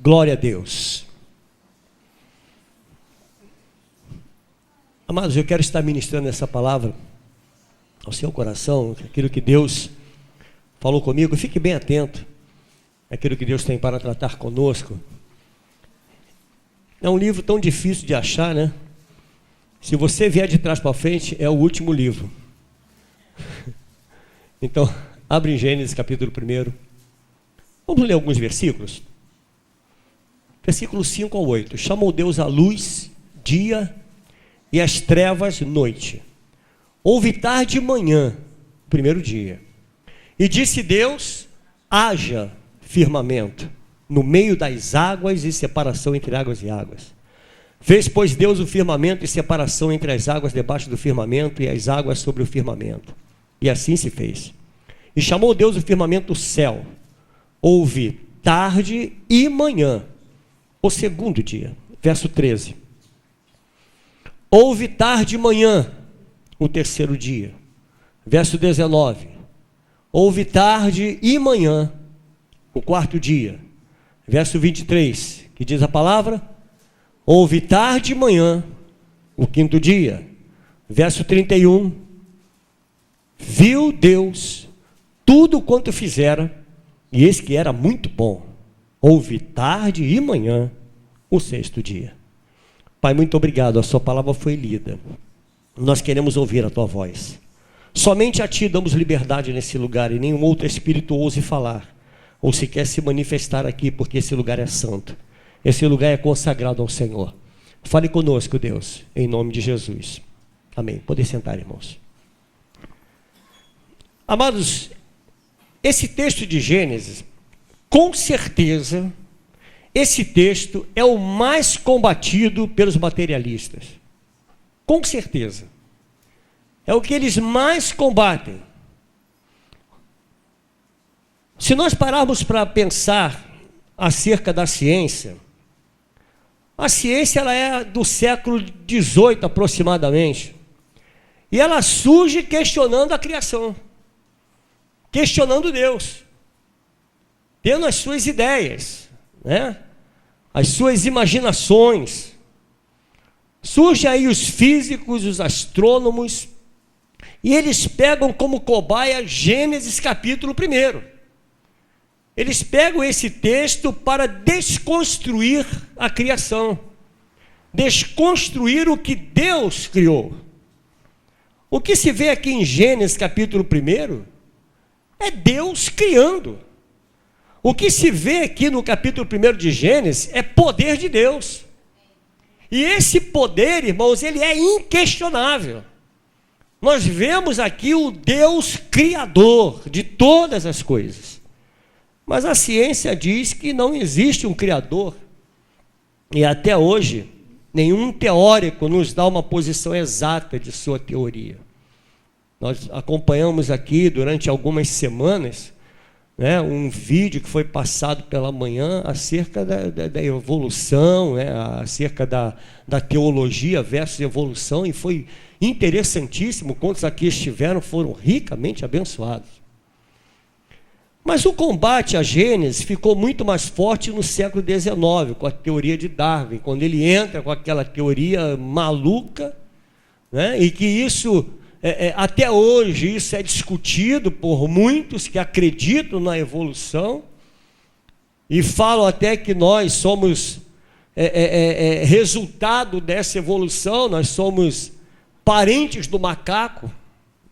Glória a Deus. Amados, eu quero estar ministrando essa palavra ao seu coração, aquilo que Deus falou comigo. Fique bem atento àquilo que Deus tem para tratar conosco. É um livro tão difícil de achar, né? Se você vier de trás para frente, é o último livro. Então, abre em Gênesis capítulo 1. Vamos ler alguns versículos. Versículos 5 ao 8. Chamou Deus a luz, dia, e as trevas, noite. Houve tarde e manhã, primeiro dia. E disse Deus, haja firmamento no meio das águas e separação entre águas e águas. Fez, pois, Deus o firmamento e separação entre as águas debaixo do firmamento e as águas sobre o firmamento. E assim se fez. E chamou Deus o firmamento céu. Houve tarde e manhã, o segundo dia. Verso 13. Houve tarde e manhã, o terceiro dia. Verso 19. Houve tarde e manhã, o quarto dia. Verso 23, que diz a palavra: houve tarde e manhã, o quinto dia. Verso 31. Viu Deus tudo quanto fizera, e eis que era muito bom. Houve tarde e manhã, o sexto dia. Pai, muito obrigado, a sua palavra foi lida. Nós queremos ouvir a tua voz. Somente a ti damos liberdade nesse lugar, e nenhum outro espírito ouse falar, ou sequer se manifestar aqui, porque esse lugar é santo. Esse lugar é consagrado ao Senhor. Fale conosco, Deus, em nome de Jesus. Amém. Podem sentar, irmãos. Amados, esse texto de Gênesis, com certeza, esse texto é o mais combatido pelos materialistas. Com certeza. É o que eles mais combatem. Se nós pararmos para pensar acerca da ciência, a ciência ela é do século XVIII aproximadamente. E ela surge questionando a criação. Questionando Deus. Tendo as suas ideias, né? As suas imaginações. Surgem aí os físicos, os astrônomos, e eles pegam como cobaia Gênesis capítulo 1. Eles pegam esse texto para desconstruir a criação, desconstruir o que Deus criou. O que se vê aqui em Gênesis capítulo 1 é Deus criando. O que se vê aqui no capítulo 1 de Gênesis é poder de Deus. E esse poder, irmãos, ele é inquestionável. Nós vemos aqui o Deus criador de todas as coisas. Mas a ciência diz que não existe um criador. E até hoje, nenhum teórico nos dá uma posição exata de sua teoria. Nós acompanhamos aqui durante algumas semanas, né, um vídeo que foi passado pela manhã acerca da evolução, né, acerca da teologia versus evolução, e foi interessantíssimo. Quantos aqui estiveram foram ricamente abençoados. Mas o combate a Gênesis ficou muito mais forte no século XIX, com a teoria de Darwin, quando ele entra com aquela teoria maluca, né, e que isso... até hoje isso é discutido por muitos que acreditam na evolução e falam até que nós somos resultado dessa evolução, nós somos parentes do macaco,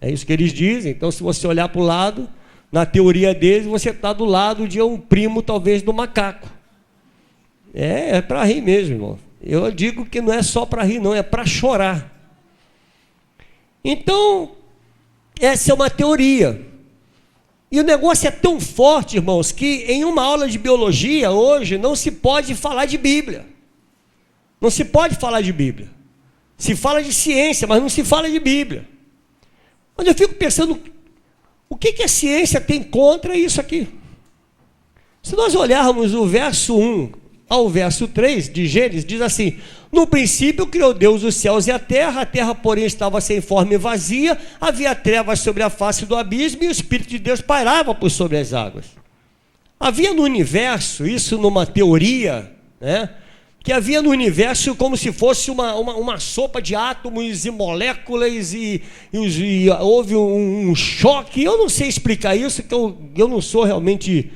é isso que eles dizem. Então, se você olhar para o lado, na teoria deles, você está do lado de um primo talvez do macaco. É para rir mesmo, irmão. Eu digo que não é só para rir, não, é para chorar. Então, essa é uma teoria. E o negócio é tão forte, irmãos, que em uma aula de biologia hoje não se pode falar de Bíblia. Não se pode falar de Bíblia. Se fala de ciência, mas não se fala de Bíblia. Mas eu fico pensando, o que a ciência tem contra isso aqui? Se nós olharmos o verso 1 ao verso 3 de Gênesis, diz assim: no princípio criou Deus os céus e a terra, porém estava sem forma e vazia, havia trevas sobre a face do abismo e o Espírito de Deus pairava por sobre as águas. Havia no universo, isso numa teoria, né? Que havia no universo como se fosse uma sopa de átomos e moléculas e houve um choque. Eu não sei explicar isso, que eu não sou realmente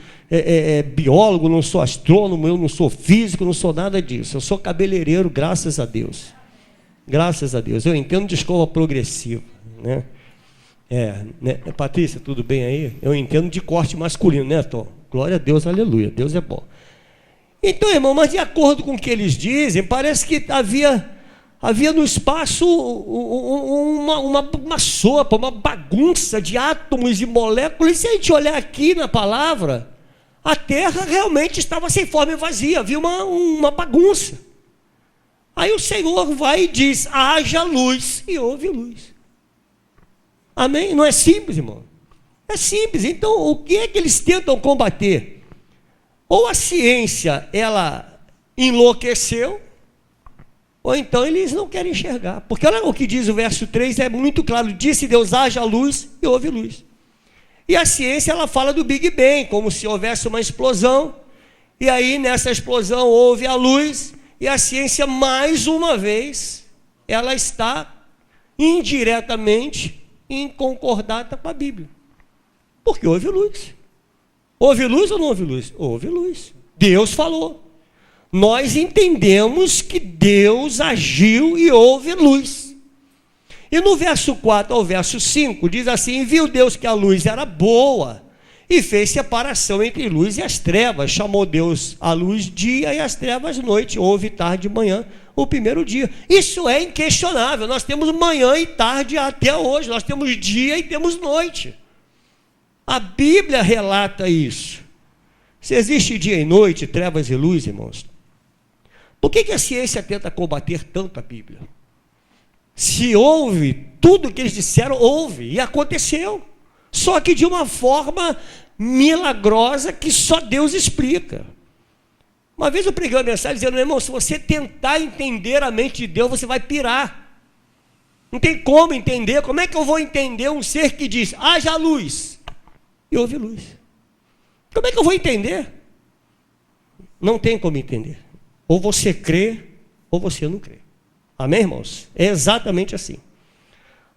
biólogo, não sou astrônomo, eu não sou físico, não sou nada disso. Eu sou cabeleireiro, graças a Deus. Graças a Deus. Eu entendo de escova progressiva, né? Né? Patrícia, tudo bem aí? Eu entendo de corte masculino, né, Tom? Glória a Deus, aleluia, Deus é bom. Então, irmão, mas de acordo com o que eles dizem, parece que havia no espaço uma sopa, uma bagunça de átomos e moléculas. E se a gente olhar aqui na palavra, a Terra realmente estava sem forma e vazia, havia uma bagunça. Aí o Senhor vai e diz: haja luz, e houve luz. Amém? Não é simples, irmão? É simples. Então, o que é que eles tentam combater? Ou a ciência, ela enlouqueceu, ou então eles não querem enxergar. Porque olha o que diz o verso 3, é muito claro: disse Deus, haja luz, e houve luz. E a ciência, ela fala do Big Bang, como se houvesse uma explosão, e aí nessa explosão houve a luz, e a ciência, mais uma vez, ela está indiretamente em concordata com a Bíblia. Porque houve luz. Houve luz ou não houve luz? Houve luz. Deus falou. Nós entendemos que Deus agiu e houve luz. E no verso 4 ao verso 5 diz assim: viu Deus que a luz era boa e fez separação entre luz e as trevas. Chamou Deus a luz dia e as trevas noite. Houve tarde e manhã o primeiro dia. Isso é inquestionável. Nós temos manhã e tarde até hoje. Nós temos dia e temos noite. A Bíblia relata isso. Se existe dia e noite, trevas e luz, irmãos, por que a ciência tenta combater tanto a Bíblia? Se houve, tudo que eles disseram, houve, e aconteceu. Só que de uma forma milagrosa que só Deus explica. Uma vez eu preguei uma mensagem dizendo: irmão, se você tentar entender a mente de Deus, você vai pirar. Não tem como entender. Como é que eu vou entender um ser que diz, haja luz, e houve luz? Como é que eu vou entender? Não tem como entender. Ou você crê, ou você não crê. Amém, irmãos? É exatamente assim.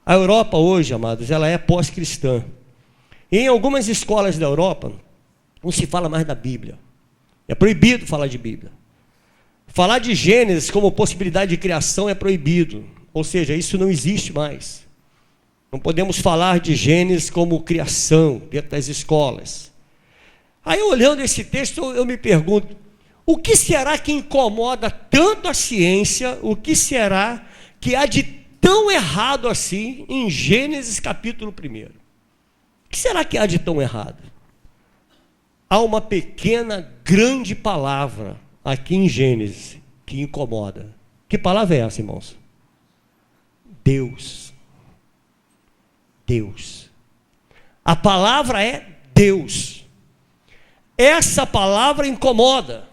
A Europa hoje, amados, ela é pós-cristã. E em algumas escolas da Europa, não se fala mais da Bíblia. É proibido falar de Bíblia. Falar de Gênesis como possibilidade de criação é proibido. Ou seja, isso não existe mais. Não podemos falar de Gênesis como criação dentro das escolas. Aí, olhando esse texto, eu me pergunto: o que será que incomoda tanto a ciência? O que será que há de tão errado assim em Gênesis capítulo 1? O que será que há de tão errado? Há uma pequena, grande palavra aqui em Gênesis que incomoda. Que palavra é essa, irmãos? Deus. Deus. A palavra é Deus. Essa palavra incomoda.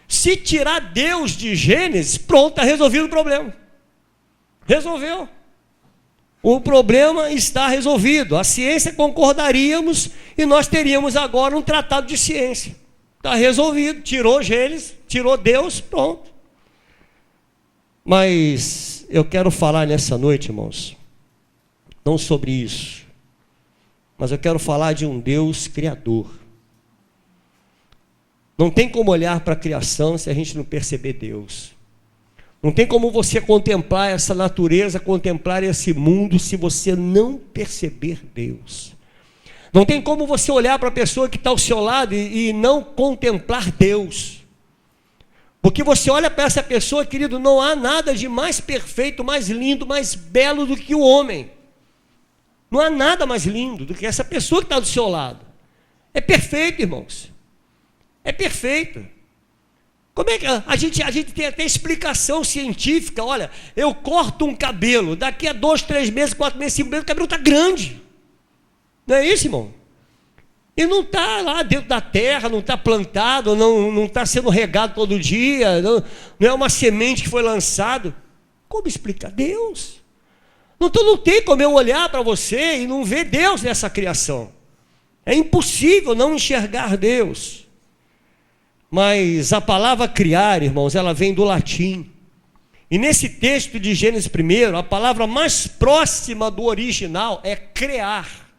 Se tirar Deus de Gênesis, pronto, está resolvido o problema. Resolveu. O problema está resolvido. A ciência concordaríamos e nós teríamos agora um tratado de ciência. Está resolvido. Tirou Gênesis, tirou Deus, pronto. Mas eu quero falar nessa noite, irmãos, não sobre isso, mas eu quero falar de um Deus criador. Não tem como olhar para a criação se a gente não perceber Deus. Não tem como você contemplar essa natureza, contemplar esse mundo, se você não perceber Deus. Não tem como você olhar para a pessoa que está ao seu lado e não contemplar Deus. Porque você olha para essa pessoa, querido, não há nada de mais perfeito, mais lindo, mais belo do que o homem. Não há nada mais lindo do que essa pessoa que está do seu lado. É perfeito, irmãos. É perfeito. Como é que a gente tem até explicação científica? Olha, eu corto um cabelo, daqui a 2, 3 meses, 4 meses, 5 meses, o cabelo está grande. Não é isso, irmão? E não está lá dentro da terra, não está plantado, não está sendo regado todo dia, não é uma semente que foi lançado. Como explicar? Deus. Então não tem como eu olhar para você e não ver Deus nessa criação. É impossível não enxergar Deus. Mas a palavra criar, irmãos, ela vem do latim. E nesse texto de Gênesis 1, a palavra mais próxima do original é criar.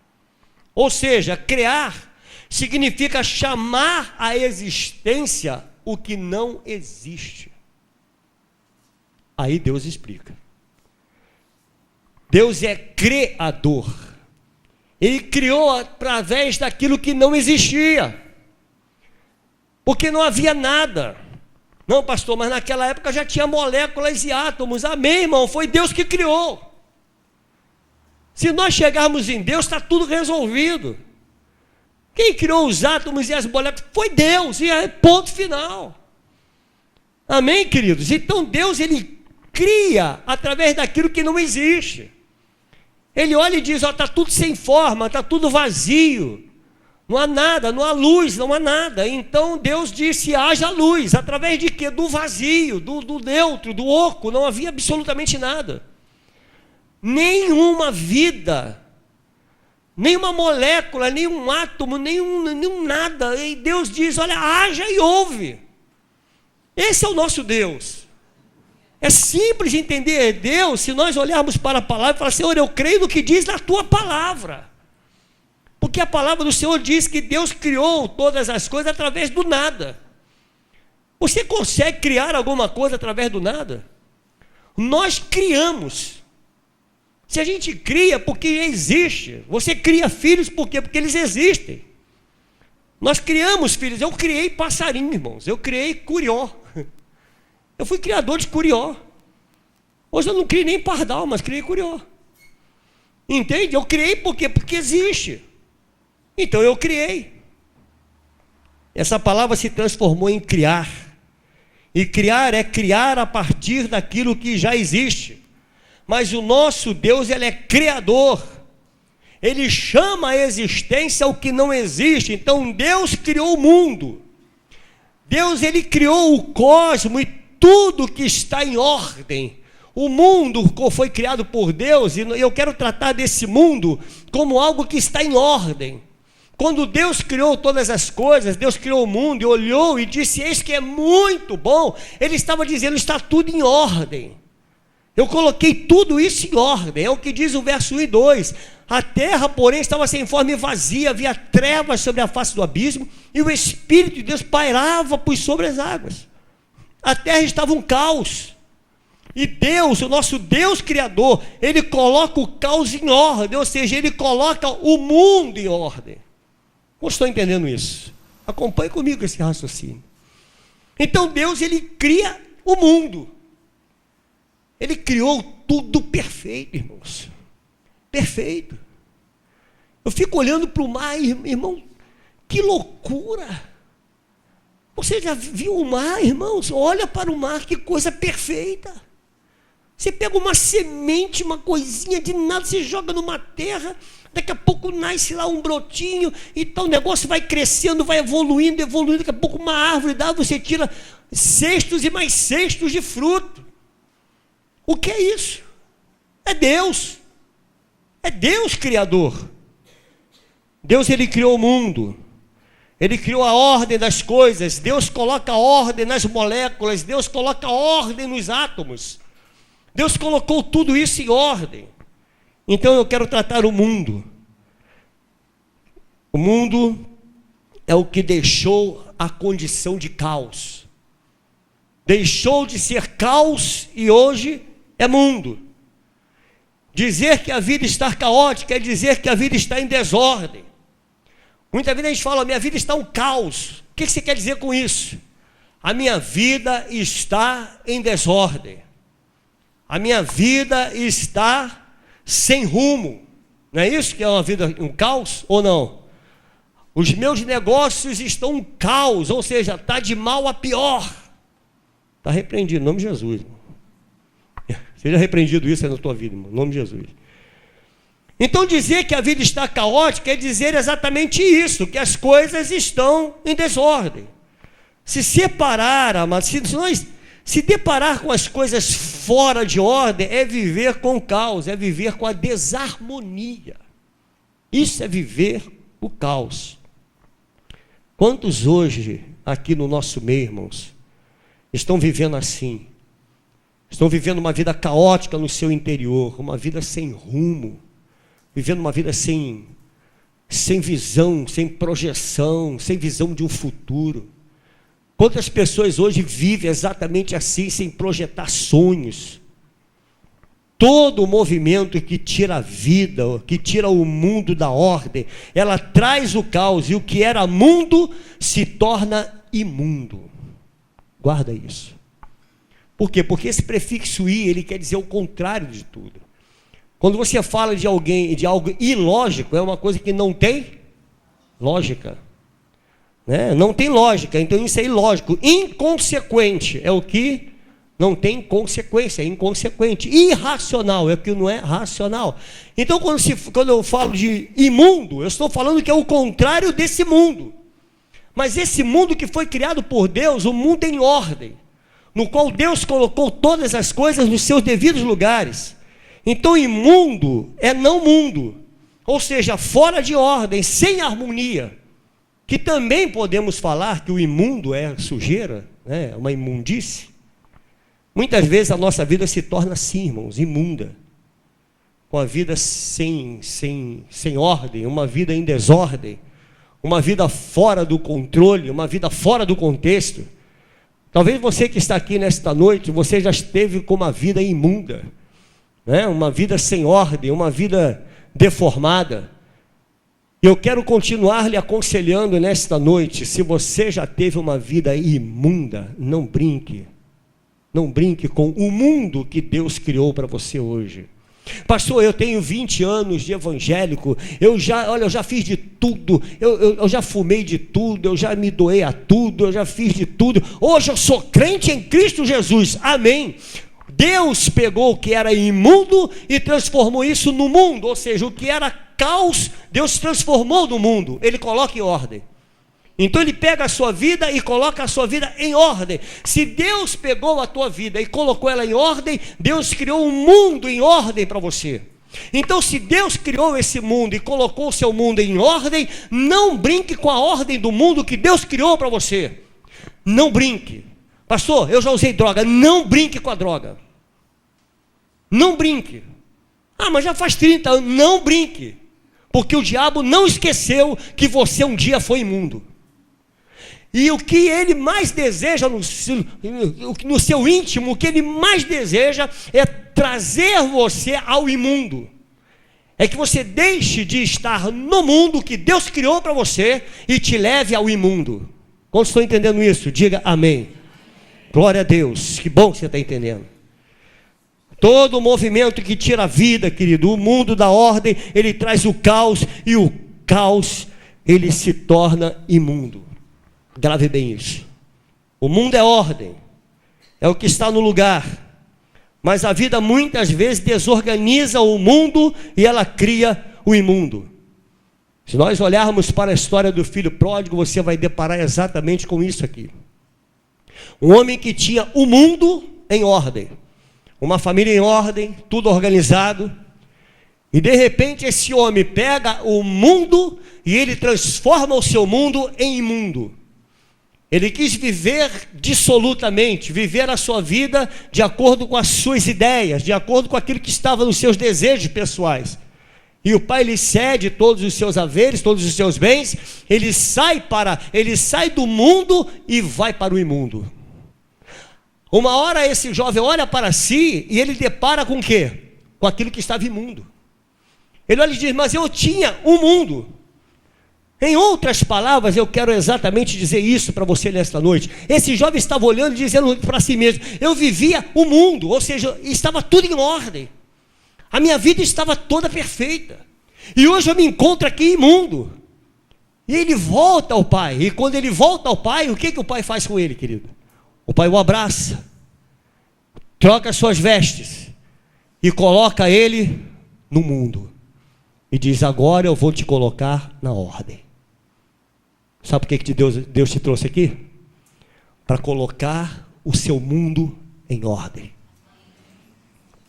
Ou seja, criar significa chamar à existência o que não existe. Aí Deus explica. Deus é criador. Ele criou através daquilo que não existia. Porque não havia nada. Não, pastor, mas naquela época já tinha moléculas e átomos. Amém, irmão? Foi Deus que criou. Se nós chegarmos em Deus, está tudo resolvido. Quem criou os átomos e as moléculas? Foi Deus, e é ponto final. Amém, queridos? Então Deus, ele cria através daquilo que não existe. Ele olha e diz, está tudo sem forma, está tudo vazio. Não há nada, não há luz, não há nada. Então Deus disse, haja luz. Através de quê? Do vazio, do neutro, do oco. Não havia absolutamente nada. Nenhuma vida, nenhuma molécula, nenhum átomo, nenhum nada. E Deus diz, olha, haja e ouve. Esse é o nosso Deus. É simples de entender Deus se nós olharmos para a palavra e falar, Senhor, eu creio no que diz na tua palavra. Porque a palavra do Senhor diz que Deus criou todas as coisas através do nada. Você consegue criar alguma coisa através do nada? Nós criamos. Se a gente cria, porque existe. Você cria filhos, por quê? Porque eles existem. Nós criamos filhos. Eu criei passarinho, irmãos. Eu criei curió. Eu fui criador de curió. Hoje eu não criei nem pardal, mas criei curió. Entende? Eu criei por quê? Porque existe. Então eu criei. Essa palavra se transformou em criar. E criar é criar a partir daquilo que já existe. Mas o nosso Deus, ele é criador. Ele chama a existência o que não existe. Então Deus criou o mundo. Deus, ele criou o cosmos e tudo que está em ordem. O mundo foi criado por Deus, e eu quero tratar desse mundo como algo que está em ordem. Quando Deus criou todas as coisas, Deus criou o mundo e olhou e disse, eis que é muito bom. Ele estava dizendo, está tudo em ordem. Eu coloquei tudo isso em ordem, é o que diz o verso 1 e 2. A terra, porém, estava sem forma e vazia, havia trevas sobre a face do abismo, e o Espírito de Deus pairava por sobre as águas. A terra estava um caos. E Deus, o nosso Deus Criador, ele coloca o caos em ordem, ou seja, ele coloca o mundo em ordem. Como estou entendendo isso? Acompanhe comigo esse raciocínio. Então Deus, ele cria o mundo. Ele criou tudo perfeito, irmãos. Perfeito. Eu fico olhando para o mar, irmão, que loucura. Você já viu o mar, irmãos? Olha para o mar, que coisa perfeita. Você pega uma semente, uma coisinha de nada, você joga numa terra, daqui a pouco nasce lá um brotinho, então o negócio vai crescendo, vai evoluindo, daqui a pouco uma árvore dá, você tira cestos e mais cestos de fruto. O que é isso? É Deus. É Deus criador. Deus, ele criou o mundo. Ele criou a ordem das coisas. Deus coloca ordem nas moléculas. Deus coloca ordem nos átomos. Deus colocou tudo isso em ordem. Então eu quero tratar o mundo. O mundo é o que deixou a condição de caos. Deixou de ser caos e hoje é mundo. Dizer que a vida está caótica é dizer que a vida está em desordem. Muitas vezes a gente fala, minha vida está um caos. O que você quer dizer com isso? A minha vida está em desordem. A minha vida está sem rumo. Não é isso que é uma vida, um caos ou não? Os meus negócios estão um caos, ou seja, está de mal a pior. Está repreendido, em nome de Jesus. Seja repreendido isso na tua vida, irmão, em nome de Jesus. Então dizer que a vida está caótica é dizer exatamente isso, que as coisas estão em desordem. Se separar, amado, se nós se deparar com as coisas fora de ordem, é viver com o caos, é viver com a desarmonia. Isso é viver O caos. Quantos hoje, aqui no nosso meio, irmãos, estão vivendo assim? Estão vivendo uma vida caótica no seu interior, uma vida sem rumo, vivendo uma vida sem visão, sem projeção, sem visão de um futuro. Quantas pessoas hoje vivem exatamente assim, sem projetar sonhos? Todo movimento que tira a vida, que tira o mundo da ordem, ela traz o caos, e o que era mundo se torna imundo. Guarda isso. Por quê? Porque esse prefixo "i", ele quer dizer o contrário de tudo. Quando você fala de alguém, de algo ilógico, é uma coisa que não tem lógica, né? Não tem lógica, então isso é ilógico. Inconsequente é o que não tem consequência, é inconsequente. Irracional é o que não é racional. Então, quando eu falo de imundo, eu estou falando que é o contrário desse mundo. Mas esse mundo que foi criado por Deus, um mundo em ordem, no qual Deus colocou todas as coisas nos seus devidos lugares. Então, imundo é não mundo, ou seja, fora de ordem, sem harmonia. Que também podemos falar que o imundo é sujeira, né? Uma imundície. Muitas vezes a nossa vida se torna assim, irmãos, imunda. Com a vida sem ordem, uma vida em desordem, uma vida fora do controle, uma vida fora do contexto. Talvez você que está aqui nesta noite, você já esteve com uma vida imunda, né? Uma vida sem ordem, uma vida deformada. Eu quero continuar lhe aconselhando nesta noite, se você já teve uma vida imunda, não brinque. Não brinque com o mundo que Deus criou para você hoje. Pastor, eu tenho 20 anos de evangélico, eu já fiz de tudo, eu já fumei de tudo, eu já me doei a tudo, eu já fiz de tudo. Hoje eu sou crente em Cristo Jesus, amém. Deus pegou o que era imundo e transformou isso no mundo, ou seja, o que era caos, Deus transformou no mundo, Ele coloca em ordem. Então Ele pega a sua vida e coloca a sua vida em ordem. Se Deus pegou a tua vida e colocou ela em ordem, Deus criou um mundo em ordem para você. Então, se Deus criou esse mundo e colocou o seu mundo em ordem, não brinque com a ordem do mundo que Deus criou para você. Não brinque. Pastor, eu já usei droga. Não brinque com a droga. Não brinque. Ah, mas já faz 30 anos. Não brinque. Porque o diabo não esqueceu que você um dia foi imundo. E o que ele mais deseja no seu íntimo, o que ele mais deseja é trazer você ao imundo. É que você deixe de estar no mundo que Deus criou para você e te leve ao imundo. Quando estou entendendo isso? Diga amém. Glória a Deus, que bom que você está entendendo. Todo movimento que tira a vida, querido, o mundo da ordem, ele traz o caos, e o caos, ele se torna imundo. Grave bem isso. O mundo é ordem, é o que está no lugar, mas a vida muitas vezes desorganiza o mundo e ela cria o imundo. Se nós olharmos para a história do filho pródigo, você vai deparar exatamente com isso aqui. Um homem que tinha o mundo em ordem, uma família em ordem, tudo organizado, e de repente esse homem pega o mundo e ele transforma o seu mundo em imundo. Ele quis viver dissolutamente, viver a sua vida de acordo com as suas ideias, de acordo com aquilo que estava nos seus desejos pessoais. E o pai lhe cede todos os seus haveres, todos os seus bens, ele sai do mundo e vai para o imundo. Uma hora esse jovem olha para si e ele depara com o quê? Com aquilo que estava imundo. Ele olha e diz, mas eu tinha um mundo. Em outras palavras, eu quero exatamente dizer isso para você nesta noite. Esse jovem estava olhando e dizendo para si mesmo, eu vivia o mundo, ou seja, estava tudo em ordem. A minha vida estava toda perfeita. E hoje eu me encontro aqui imundo. E ele volta ao pai. E quando ele volta ao pai, o que o pai faz com ele, querido? O pai o abraça, troca as suas vestes e coloca ele no mundo. E diz, agora eu vou te colocar na ordem. Sabe por que Deus te trouxe aqui? Para colocar o seu mundo em ordem.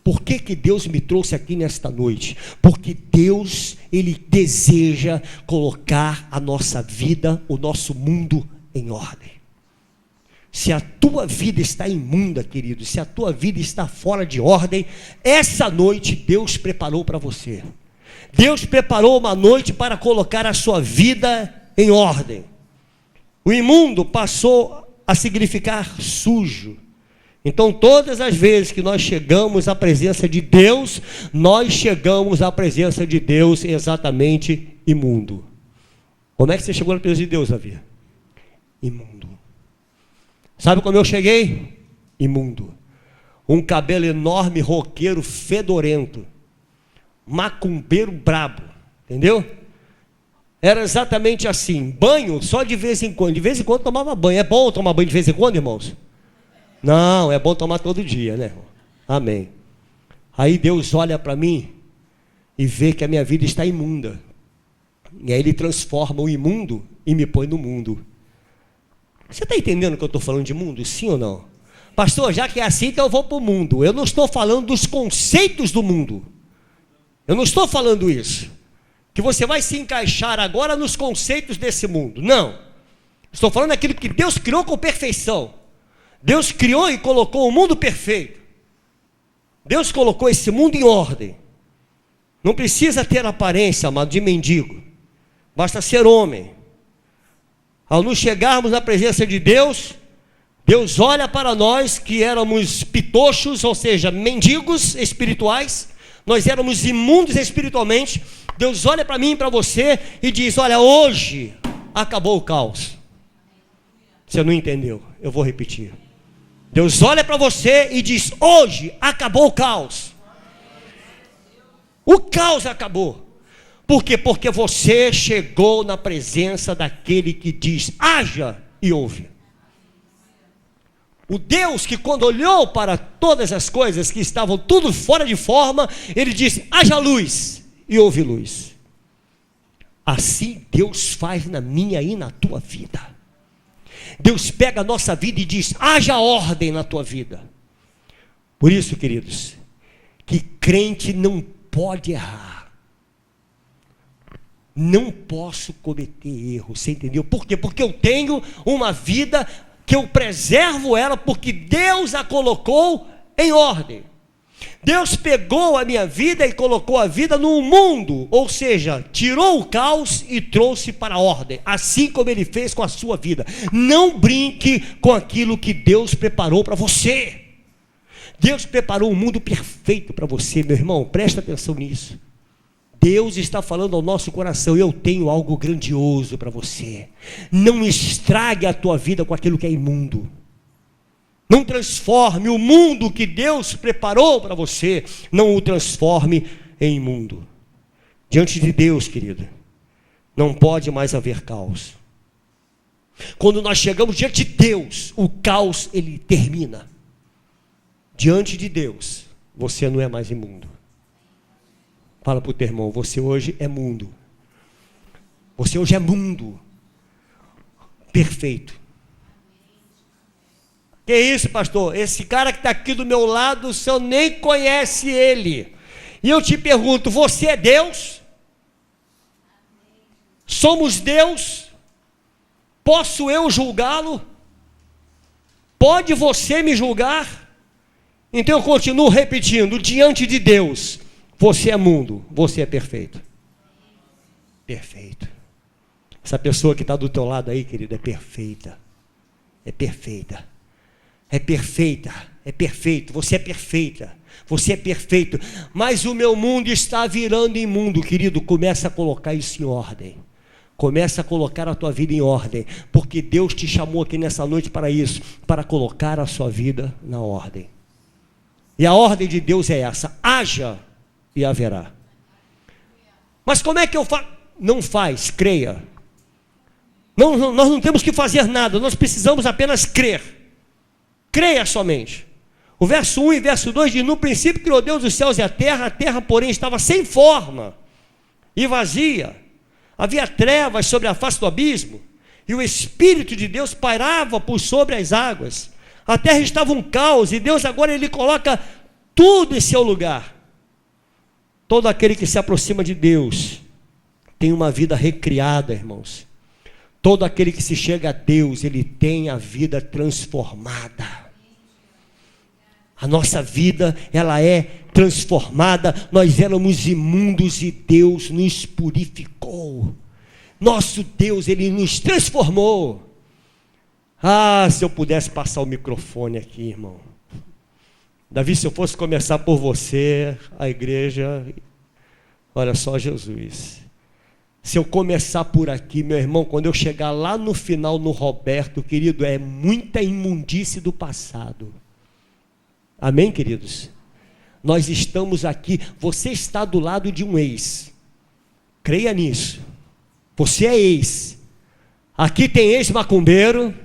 Por que que Deus me trouxe aqui nesta noite? Porque Deus, Ele deseja colocar a nossa vida, o nosso mundo em ordem. Se a tua vida está imunda, querido, se a tua vida está fora de ordem, essa noite Deus preparou para você. Deus preparou uma noite para colocar a sua vida em ordem. O imundo passou a significar sujo. Então, todas as vezes que nós chegamos à presença de Deus, nós chegamos à presença de Deus exatamente imundo. Como é que você chegou na presença de Deus, Davi? Imundo. Sabe como eu cheguei? Imundo. Um cabelo enorme, roqueiro, fedorento. Macumbeiro brabo. Entendeu? Era exatamente assim. Banho só de vez em quando. De vez em quando tomava banho. É bom tomar banho de vez em quando, irmãos? Não, é bom tomar todo dia, né? Amém. Aí Deus olha para mim e vê que a minha vida está imunda. E aí Ele transforma o imundo e me põe no mundo. Você está entendendo que eu estou falando de mundo? Sim ou não? Pastor, já que é assim, então eu vou para o mundo. Eu não estou falando dos conceitos do mundo. Eu não estou falando isso. Que você vai se encaixar agora nos conceitos desse mundo. Não. Estou falando daquilo que Deus criou com perfeição. Deus criou e colocou o mundo perfeito. Deus colocou esse mundo em ordem. Não precisa ter aparência, amado, de mendigo. Basta ser homem. Ao nos chegarmos na presença de Deus, Deus olha para nós que éramos pitochos, ou seja, mendigos espirituais. Nós éramos imundos espiritualmente. Deus olha para mim e para você e diz: olha, hoje acabou o caos. Você não entendeu? Eu vou repetir. Deus olha para você e diz: hoje acabou o caos. O caos acabou. Por quê? Porque você chegou na presença daquele que diz: haja e ouve. O Deus que, quando olhou para todas as coisas que estavam tudo fora de forma, Ele disse: haja luz, e houve luz. Assim Deus faz na minha e na tua vida. Deus pega a nossa vida e diz: haja ordem na tua vida. Por isso, queridos, que crente não pode errar. Não posso cometer erro, você entendeu? Por quê? Porque eu tenho uma vida que eu preservo ela, porque Deus a colocou em ordem. Deus pegou a minha vida e colocou a vida no mundo, ou seja, tirou o caos e trouxe para a ordem, assim como Ele fez com a sua vida. Não brinque com aquilo que Deus preparou para você. Deus preparou um mundo perfeito para você, meu irmão, presta atenção nisso. Deus está falando ao nosso coração: eu tenho algo grandioso para você. Não estrague a tua vida com aquilo que é imundo. Não transforme o mundo que Deus preparou para você, não o transforme em imundo. Diante de Deus, querido, não pode mais haver caos. Quando nós chegamos diante de Deus, o caos, ele termina. Diante de Deus, você não é mais imundo. Fala para o teu irmão: você hoje é mundo. Você hoje é mundo. Perfeito. Que isso, pastor? Esse cara que está aqui do meu lado, o senhor nem conhece ele. E eu te pergunto: você é Deus? Somos Deus? Posso eu julgá-lo? Pode você me julgar? Então eu continuo repetindo: diante de Deus, você é mundo, você é perfeito. Perfeito. Essa pessoa que está do teu lado aí, querido, é perfeita. É perfeita. É perfeita, é perfeito, você é perfeita, você é perfeito, mas o meu mundo está virando imundo, querido. Começa a colocar isso em ordem, começa a colocar a tua vida em ordem, porque Deus te chamou aqui nessa noite para isso, para colocar a sua vida na ordem. E a ordem de Deus é essa: haja e haverá. Mas como é que eu faço? Não faz, creia. Nós não temos que fazer nada, nós precisamos apenas crer. Creia somente. O verso 1 e verso 2 diz: no princípio criou Deus os céus e a terra porém estava sem forma e vazia. Havia trevas sobre a face do abismo, e o Espírito de Deus pairava por sobre as águas. A terra estava um caos, e Deus agora ele coloca tudo em seu lugar. Todo aquele que se aproxima de Deus tem uma vida recriada, irmãos. Todo aquele que se chega a Deus, ele tem a vida transformada. A nossa vida, ela é transformada. Nós éramos imundos e Deus nos purificou. Nosso Deus, ele nos transformou. Ah, se eu pudesse passar o microfone aqui, irmão. Davi, se eu fosse começar por você, a igreja, olha só Jesus. Se eu começar por aqui, meu irmão, quando eu chegar lá no final, no Roberto, querido, é muita imundície do passado. Amém, queridos? Nós estamos aqui, você está do lado de um ex. Creia nisso. Você é ex. Aqui tem ex-macumbeiro.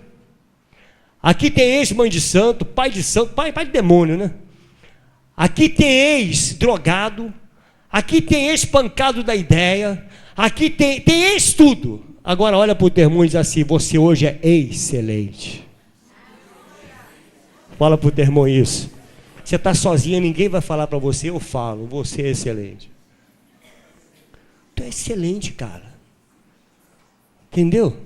Aqui tem ex-mãe de santo, pai de santo, pai de demônio, né? Aqui tem ex-drogado. Aqui tem ex-pancado da ideia. Aqui tem ex-tudo. Agora olha para o teu irmão e diz assim: você hoje é excelente. Fala para o teu irmão isso. Você está sozinha, ninguém vai falar para você, eu falo, você é excelente. Tu é excelente, cara. Entendeu?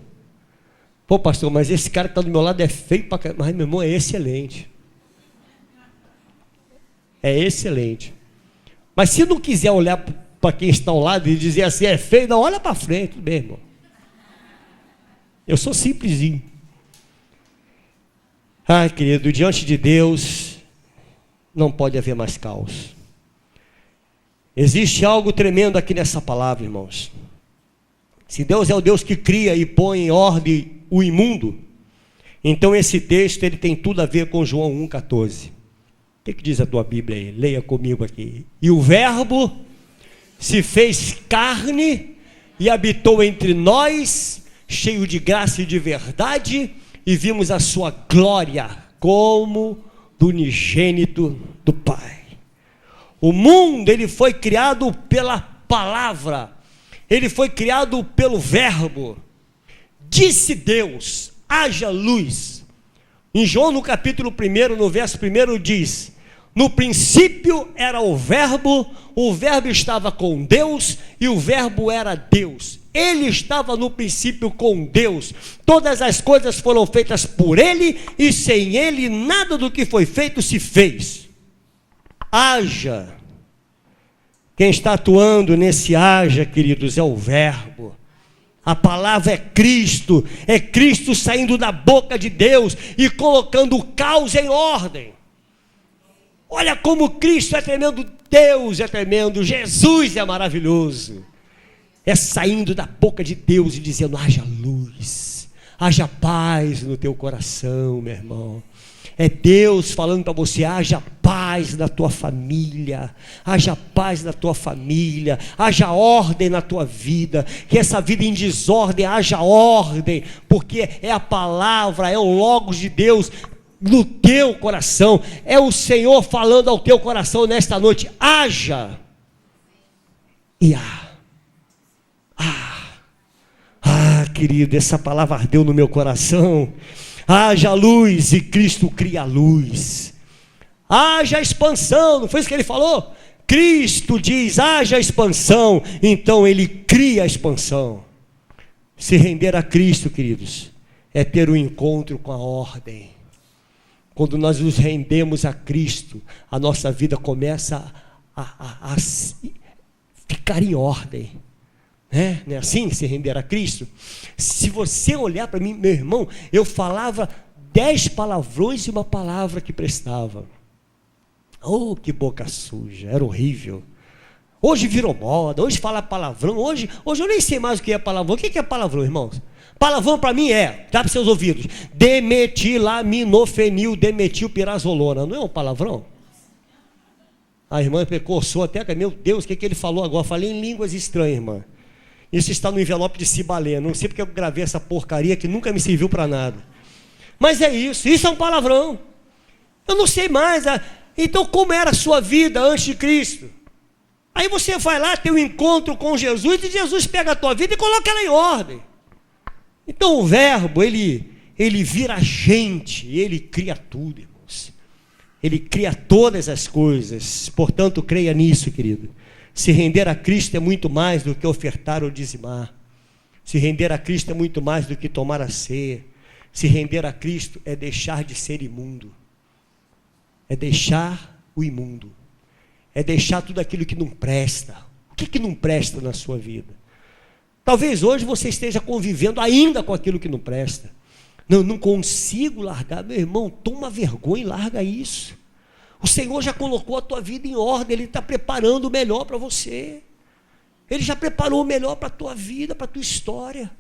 Pô, pastor, mas esse cara que está do meu lado é feio pra caramba. Mas meu irmão é excelente. É excelente. Mas se não quiser olhar para quem está ao lado e dizer assim, é feio, não, olha para frente, tudo bem, irmão. Eu sou simplesinho. Ai, querido, diante de Deus não pode haver mais caos. Existe algo tremendo aqui nessa palavra, irmãos. Se Deus é o Deus que cria e põe em ordem o imundo, então esse texto ele tem tudo a ver com João 1,14. O que diz a tua Bíblia aí? Leia comigo aqui. E o Verbo se fez carne e habitou entre nós, cheio de graça e de verdade, e vimos a sua glória como do unigênito do Pai. O mundo ele foi criado pela palavra, ele foi criado pelo Verbo. Disse Deus, haja luz. Em João no capítulo 1, no verso 1 diz: no princípio era o Verbo estava com Deus e o Verbo era Deus. Ele estava no princípio com Deus. Todas as coisas foram feitas por Ele e sem Ele nada do que foi feito se fez. Haja. Quem está atuando nesse haja, queridos, é o Verbo. A palavra é Cristo saindo da boca de Deus e colocando o caos em ordem. Olha como Cristo é tremendo, Deus é tremendo, Jesus é maravilhoso. É saindo da boca de Deus e dizendo: haja luz, haja paz no teu coração, meu irmão. É Deus falando para você: haja paz na tua família, haja paz na tua família, haja ordem na tua vida, que essa vida em desordem haja ordem, porque é a palavra, é o Logos de Deus no teu coração, é o Senhor falando ao teu coração nesta noite: haja e querido, essa palavra ardeu no meu coração. Haja luz e Cristo cria luz. Haja expansão, não foi isso que ele falou? Cristo diz: haja expansão, então ele cria a expansão. Se render a Cristo, queridos, é ter um encontro com a ordem. Quando nós nos rendemos a Cristo, a nossa vida começa a ficar em ordem. Não é assim, se render a Cristo? Se você olhar para mim, meu irmão, eu falava 10 palavrões e uma palavra que prestava. Oh, que boca suja, era horrível. Hoje virou moda, hoje fala palavrão, hoje eu nem sei mais o que é palavrão. O que é palavrão, irmãos? Palavrão para mim dá para seus ouvidos: demetilaminofenil, demetilpirazolona. Não é um palavrão? A irmã precoçou até que, meu Deus, o que ele falou agora? Falei em línguas estranhas, irmã. Isso está no envelope de Cibalé. Não sei porque eu gravei essa porcaria que nunca me serviu para nada. Mas é isso é um palavrão. Eu não sei mais. Então, como era a sua vida antes de Cristo? Aí você vai lá ter um encontro com Jesus e Jesus pega a tua vida e coloca ela em ordem. Então o Verbo, ele vira gente, ele cria tudo, irmãos. Ele cria todas as coisas, portanto creia nisso, querido. Se render a Cristo é muito mais do que ofertar ou dizimar. Se render a Cristo é muito mais do que tomar a ceia. Se render a Cristo é deixar de ser imundo. É deixar o imundo. É deixar tudo aquilo que não presta. O que não presta na sua vida? Talvez hoje você esteja convivendo ainda com aquilo que não presta. Não consigo largar. Meu irmão, toma vergonha e larga isso. O Senhor já colocou a tua vida em ordem. Ele está preparando o melhor para você. Ele já preparou o melhor para a tua vida, para a tua história.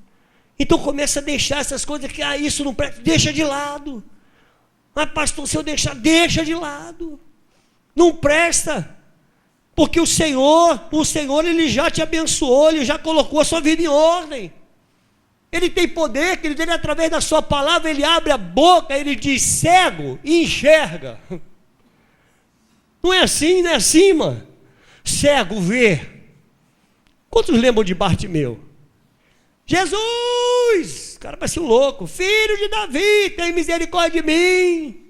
Então começa a deixar essas coisas que isso não presta. Deixa de lado. Mas pastor, se eu deixar, deixa de lado. Não presta. Porque o Senhor, Ele já te abençoou. Ele já colocou a sua vida em ordem. Ele tem poder, querido. Ele, através da sua palavra, Ele abre a boca, Ele diz cego e enxerga. Não é assim, mano. Cego vê. Quantos lembram de Bartimeu? Jesus! O cara parece um louco. Filho de Davi, tem misericórdia de mim.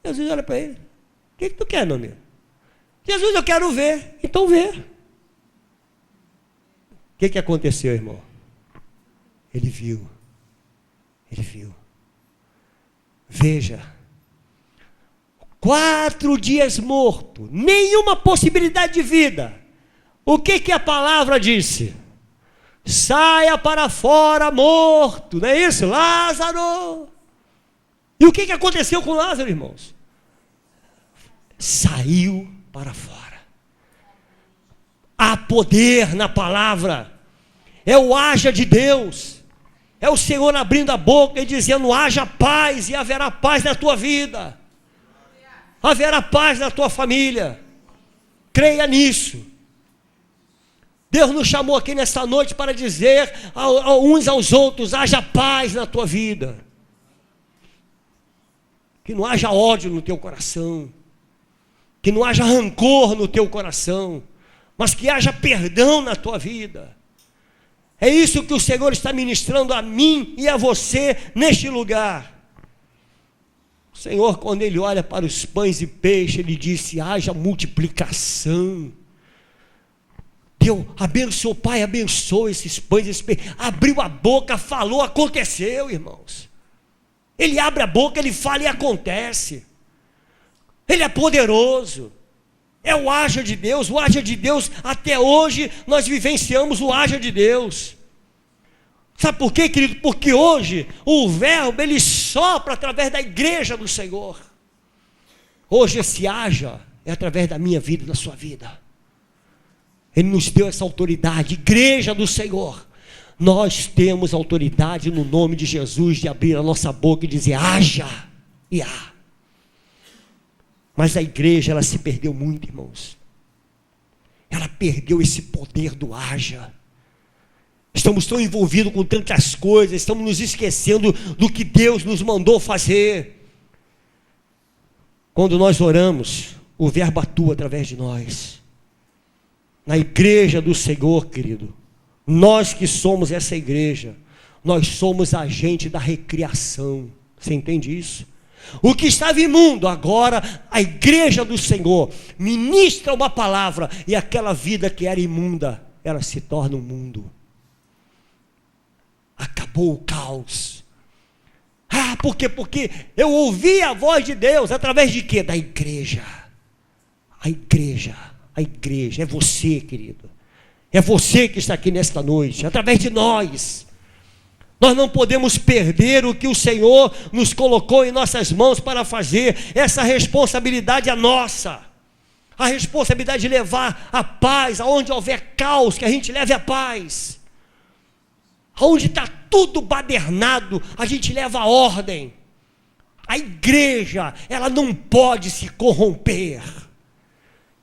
Jesus olha para ele. O que tu quer, meu amigo? Jesus, eu quero ver. Então vê. O que aconteceu, irmão? Ele viu. Veja. 4 dias morto. Nenhuma possibilidade de vida. O que a palavra disse? Saia para fora morto. Não é isso? Lázaro. E o que aconteceu com Lázaro, irmãos? Saiu para fora. Há poder na palavra. É o haja de Deus. É o Senhor abrindo a boca e dizendo: haja paz, e haverá paz na tua vida. Haverá paz na tua família. Creia nisso. Deus nos chamou aqui nesta noite para dizer uns aos outros: haja paz na tua vida. Que não haja ódio no teu coração. Que não haja rancor no teu coração. Mas que haja perdão na tua vida. É isso que o Senhor está ministrando a mim e a você neste lugar. O Senhor, quando Ele olha para os pães e peixes, Ele disse: haja multiplicação. Deus abençoou, Pai, abençoa esses pães, esses peixes. Abriu a boca, falou, aconteceu, irmãos. Ele abre a boca, Ele fala e acontece. Ele é poderoso. É o haja de Deus. O haja de Deus, até hoje nós vivenciamos o haja de Deus. Sabe por quê, querido? Porque hoje o verbo, ele sopra através da igreja do Senhor. Hoje esse haja é através da minha vida e da sua vida. Ele nos deu essa autoridade, igreja do Senhor. Nós temos autoridade no nome de Jesus de abrir a nossa boca e dizer: haja e há. Mas a igreja, ela se perdeu muito, irmãos. Ela perdeu esse poder do haja. Estamos tão envolvidos com tantas coisas, estamos nos esquecendo do que Deus nos mandou fazer. Quando nós oramos, o verbo atua através de nós. Na igreja do Senhor, querido, nós que somos essa igreja, nós somos agente da recriação. Você entende isso? O que estava imundo, agora a igreja do Senhor ministra uma palavra, e aquela vida que era imunda, ela se torna um mundo. Acabou o caos. Por quê? Porque eu ouvi a voz de Deus, através de quê? Da igreja. A igreja, é você, querido. É você que está aqui nesta noite, através de nós. Nós não podemos perder o que o Senhor nos colocou em nossas mãos para fazer. Essa responsabilidade é nossa. A responsabilidade de levar a paz, aonde houver caos, que a gente leve a paz. Aonde está tudo badernado, a gente leva a ordem. A igreja, ela não pode se corromper.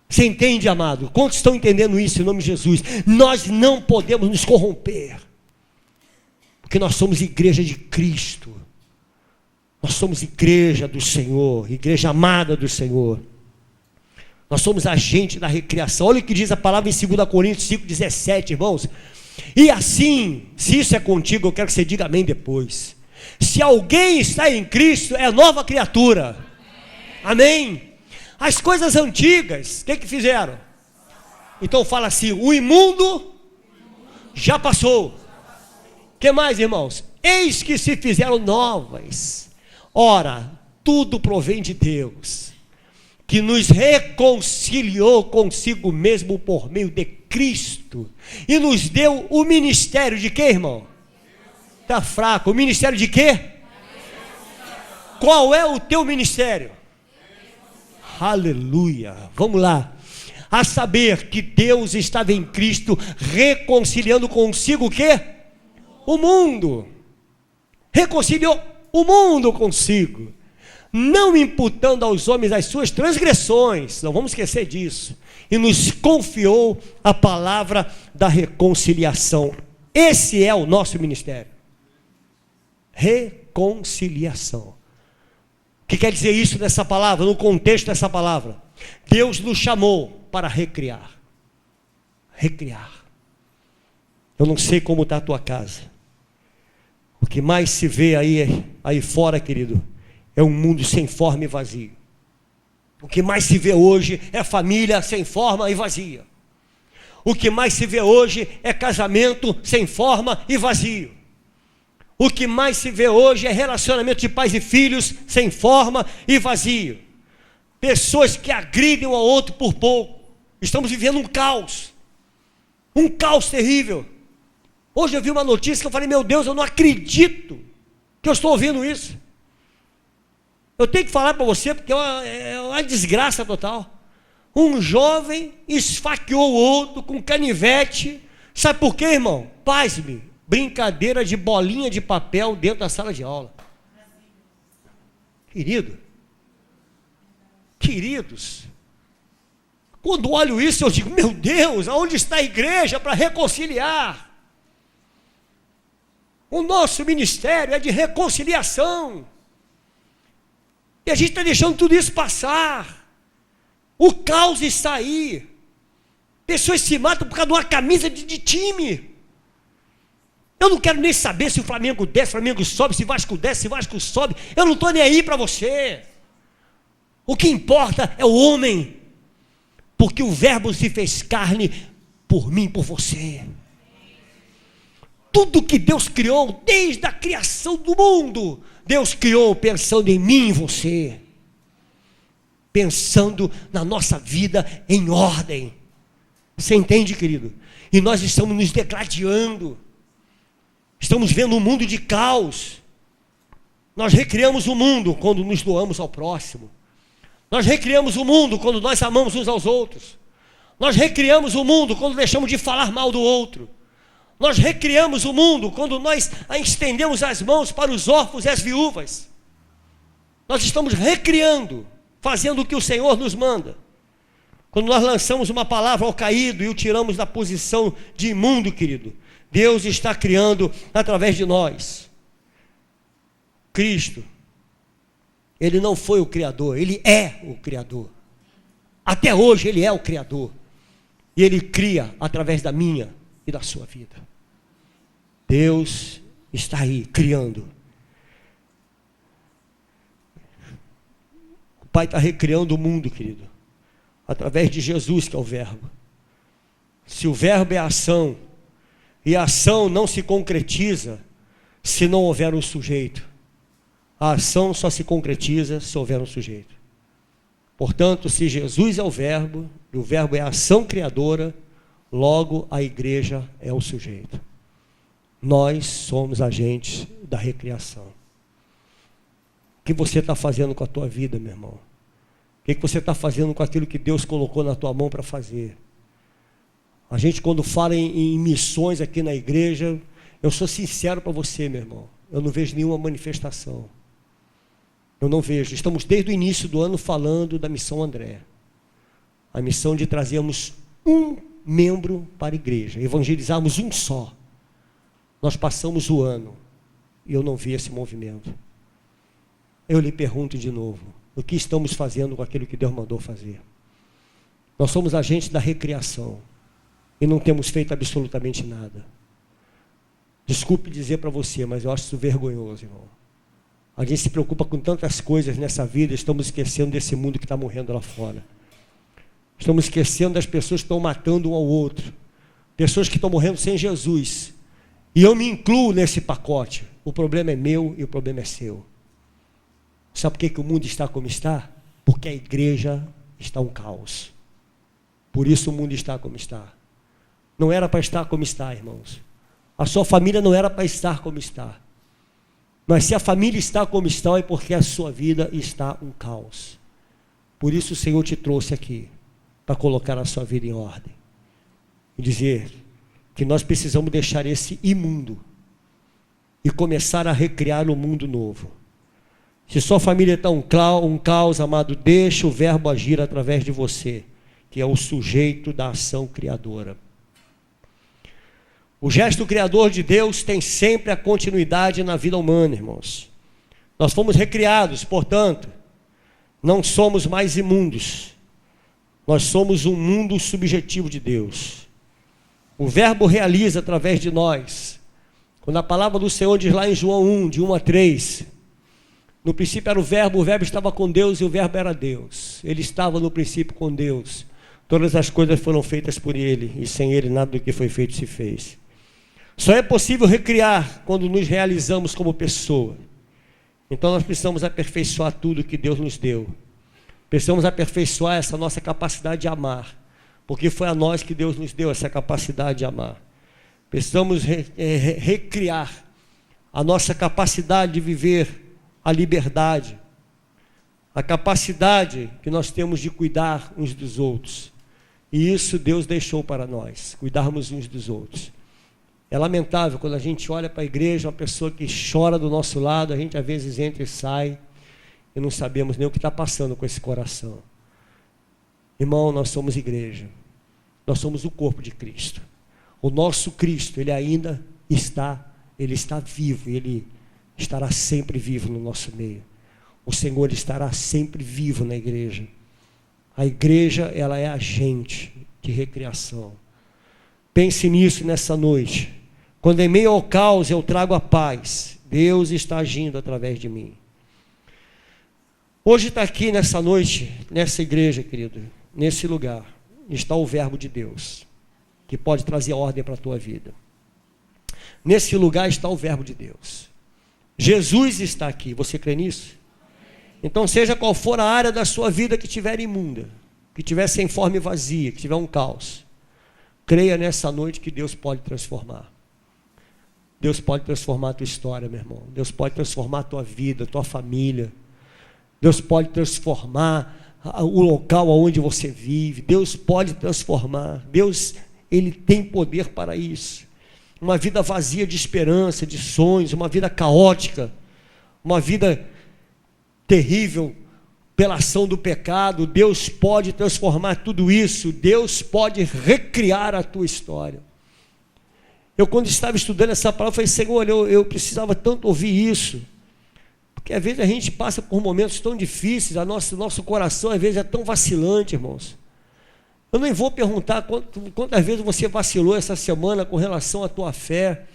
Você entende, amado? Quantos estão entendendo isso em nome de Jesus? Nós não podemos nos corromper. Porque nós somos igreja de Cristo. Nós somos igreja do Senhor, igreja amada do Senhor. Nós somos agente da recriação. Olha o que diz a palavra em 2 Coríntios 5,17, irmãos. E assim, se isso é contigo, eu quero que você diga amém depois. Se alguém está em Cristo, é nova criatura. Amém? As coisas antigas, o que fizeram? Então fala assim, o imundo já passou. O que mais, irmãos? Eis que se fizeram novas. Ora, tudo provém de Deus, que nos reconciliou consigo mesmo por meio de Cristo, e nos deu o ministério de quê, irmão? Está fraco. O ministério de quê? Qual é o teu ministério? Aleluia. Vamos lá. A saber que Deus estava em Cristo reconciliando consigo o quê? O mundo. Reconciliou o mundo consigo, não imputando aos homens as suas transgressões, não vamos esquecer disso, e nos confiou a palavra da reconciliação. Esse é o nosso ministério. Reconciliação. O que quer dizer isso nessa palavra, no contexto dessa palavra? Deus nos chamou para recriar. Recriar. Eu não sei como está a tua casa. O que mais se vê aí fora, querido, é um mundo sem forma e vazio. O que mais se vê hoje é família sem forma e vazia. O que mais se vê hoje é casamento sem forma e vazio. O que mais se vê hoje é relacionamento de pais e filhos sem forma e vazio. Pessoas que agridem um ao outro por pouco. Estamos vivendo um caos terrível. Hoje eu vi uma notícia que eu falei, meu Deus, eu não acredito que eu estou ouvindo isso. Eu tenho que falar para você, porque é uma desgraça total. Um jovem esfaqueou o outro com canivete. Sabe por quê, irmão? Pasme, brincadeira de bolinha de papel dentro da sala de aula. Queridos, quando olho isso eu digo, meu Deus, aonde está a igreja para reconciliar? O nosso ministério é de reconciliação. E a gente está deixando tudo isso passar. O caos está aí. Pessoas se matam por causa de uma camisa de time. Eu não quero nem saber se o Flamengo desce, se o Flamengo sobe, se o Vasco desce, se o Vasco sobe. Eu não estou nem aí para você. O que importa é o homem. Porque o verbo se fez carne por mim, por você. Tudo que Deus criou, desde a criação do mundo, Deus criou pensando em mim e em você. Pensando na nossa vida em ordem. Você entende, querido? E nós estamos nos degradando. Estamos vendo um mundo de caos. Nós recriamos o mundo quando nos doamos ao próximo. Nós recriamos o mundo quando nós amamos uns aos outros. Nós recriamos o mundo quando deixamos de falar mal do outro. Nós recriamos o mundo quando nós estendemos as mãos para os órfãos e as viúvas. Nós estamos recriando, fazendo o que o Senhor nos manda. Quando nós lançamos uma palavra ao caído e o tiramos da posição de imundo, querido, Deus está criando através de nós. Cristo, Ele não foi o Criador, Ele é o Criador. Até hoje Ele é o Criador. E Ele cria através da minha e da sua vida. Deus está aí, criando. O Pai está recriando o mundo, querido, através de Jesus, que é o verbo. Se o verbo é ação, e a ação não se concretiza se não houver um sujeito. A ação só se concretiza se houver um sujeito. Portanto, se Jesus é o verbo, e o verbo é a ação criadora, logo a igreja é o sujeito. Nós somos agentes da recriação. O que você está fazendo com a tua vida, meu irmão? O que você está fazendo com aquilo que Deus colocou na tua mão para fazer? A gente, quando fala em missões aqui na igreja, eu sou sincero para você, meu irmão, eu não vejo nenhuma manifestação. Eu não vejo. Estamos desde o início do ano falando da missão André. A missão de trazermos um membro para a igreja, evangelizarmos um só. Nós passamos o ano e eu não vi esse movimento. Eu lhe pergunto de novo, o que estamos fazendo com aquilo que Deus mandou fazer? Nós somos agentes da recriação e não temos feito absolutamente nada. Desculpe dizer para você, mas eu acho isso vergonhoso, irmão. A gente se preocupa com tantas coisas nessa vida, estamos esquecendo desse mundo que está morrendo lá fora. Estamos esquecendo das pessoas que estão matando um ao outro. Pessoas que estão morrendo sem Jesus. E eu me incluo nesse pacote. O problema é meu e o problema é seu. Sabe por que o mundo está como está? Porque a igreja está um caos. Por isso o mundo está como está. Não era para estar como está, irmãos. A sua família não era para estar como está. Mas se a família está como está, é porque a sua vida está um caos. Por isso o Senhor te trouxe aqui, para colocar a sua vida em ordem. E dizer que nós precisamos deixar esse imundo e começar a recriar um mundo novo. Se sua família está um caos, amado, deixa o verbo agir através de você, que é o sujeito da ação criadora. O gesto criador de Deus tem sempre a continuidade na vida humana, irmãos. Nós fomos recriados, portanto, não somos mais imundos. Nós somos um mundo subjetivo de Deus. O verbo realiza através de nós. Quando a palavra do Senhor diz lá em João 1, de 1 a 3, no princípio era o verbo estava com Deus e o verbo era Deus. Ele estava no princípio com Deus. Todas as coisas foram feitas por Ele, e sem Ele nada do que foi feito se fez. Só é possível recriar quando nos realizamos como pessoa. Então nós precisamos aperfeiçoar tudo que Deus nos deu. Precisamos aperfeiçoar essa nossa capacidade de amar, porque foi a nós que Deus nos deu essa capacidade de amar. Precisamos recriar a nossa capacidade de viver a liberdade, a capacidade que nós temos de cuidar uns dos outros. E isso Deus deixou para nós, cuidarmos uns dos outros. É lamentável quando a gente olha para a igreja, uma pessoa que chora do nosso lado, a gente às vezes entra e sai, e não sabemos nem o que está passando com esse coração. Irmão, nós somos igreja, nós somos o corpo de Cristo. O nosso Cristo, Ele ainda está vivo, e Ele estará sempre vivo no nosso meio. O Senhor estará sempre vivo na igreja. A igreja, ela é agente de recriação. Pense nisso nessa noite. Quando em meio ao caos eu trago a paz, Deus está agindo através de mim. Hoje está aqui nessa noite, nessa igreja, querido, nesse lugar, está o verbo de Deus, que pode trazer ordem para a tua vida. Nesse lugar está o verbo de Deus. Jesus está aqui, você crê nisso? Então, seja qual for a área da sua vida que estiver imunda, que estiver sem forma e vazia, que tiver um caos, creia nessa noite que Deus pode transformar. Deus pode transformar a tua história, meu irmão. Deus pode transformar a tua vida, a tua família. Deus pode transformar o local onde você vive. Deus pode transformar. Deus, Ele tem poder para isso. Uma vida vazia de esperança, de sonhos, uma vida caótica, uma vida terrível pela ação do pecado. Deus pode transformar tudo isso. Deus pode recriar a tua história. Eu, quando estava estudando essa palavra, falei: Senhor, eu precisava tanto ouvir isso, porque às vezes a gente passa por momentos tão difíceis, nosso coração às vezes é tão vacilante, irmãos. Eu nem vou perguntar quantas vezes você vacilou essa semana com relação à tua fé.